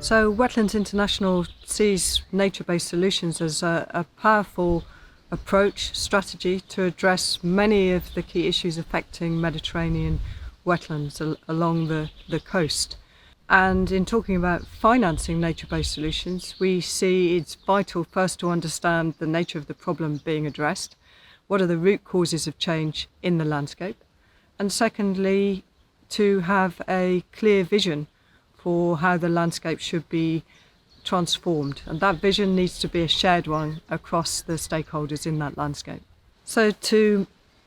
So Wetlands International sees nature-based solutions as a powerful approach, strategy to address many of the key issues affecting Mediterranean wetlands along the coast. And in talking about financing nature-based solutions, we see it's vital first to understand the nature of the problem being addressed, what are the root causes of change in the landscape, and secondly, to have a clear vision for how the landscape should be transformed, and that vision needs to be a shared one across the stakeholders in that landscape. So to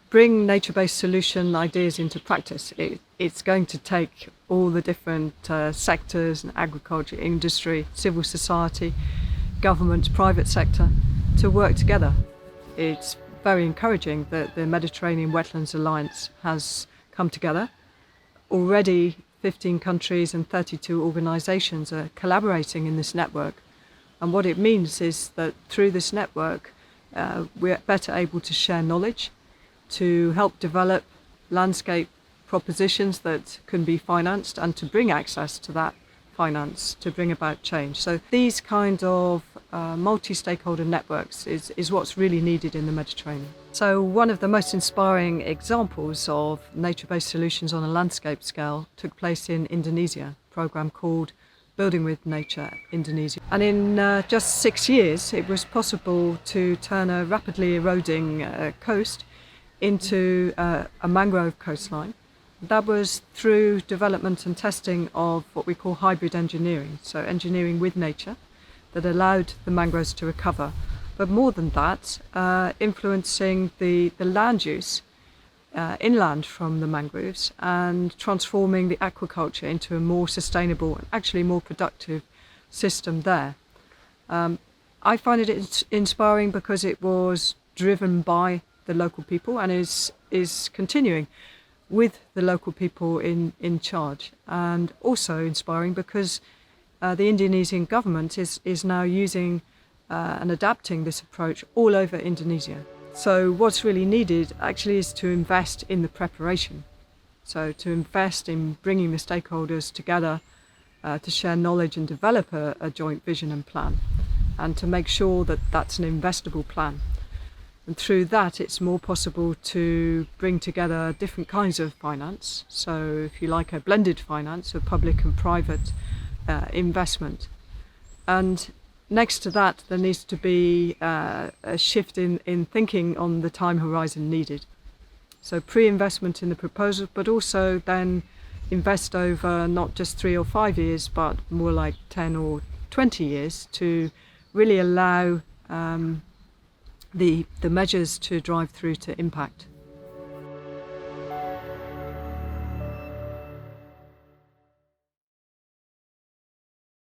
bring nature-based solution ideas into practice, it's going to take all the different sectors, and agriculture, industry, civil society, government, private sector, to work together. It's very encouraging that the Mediterranean Wetlands Alliance has come together. Already 15 countries and 32 organisations are collaborating in this network, and what it means is that through this network we're better able to share knowledge, to help develop landscape propositions that can be financed, and to bring access to that finance to bring about change. So these kind of multi-stakeholder networks is what's really needed in the Mediterranean. So one of the most inspiring examples of nature-based solutions on a landscape scale took place in Indonesia, a program called Building with Nature Indonesia. And in just 6 years, it was possible to turn a rapidly eroding coast into a mangrove coastline. That was through development and testing of what we call hybrid engineering, so engineering with nature that allowed the mangroves to recover. But more than that, influencing the land use inland from the mangroves and transforming the aquaculture into a more sustainable and actually more productive system there. I find it inspiring because it was driven by the local people and is continuing with the local people in charge, and also inspiring because the Indonesian government is now using and adapting this approach all over Indonesia. So what's really needed actually is to invest in the preparation. So to invest in bringing the stakeholders together to share knowledge and develop a joint vision and plan, and to make sure that that's an investable plan. And through that, it's more possible to bring together different kinds of finance. So if you like, a blended finance of public and private investment. And next to that, there needs to be a shift in thinking on the time horizon needed. So pre-investment in the proposal, but also then invest over not just 3 or 5 years, but more like 10 or 20 years to really allow the measures to drive through to impact.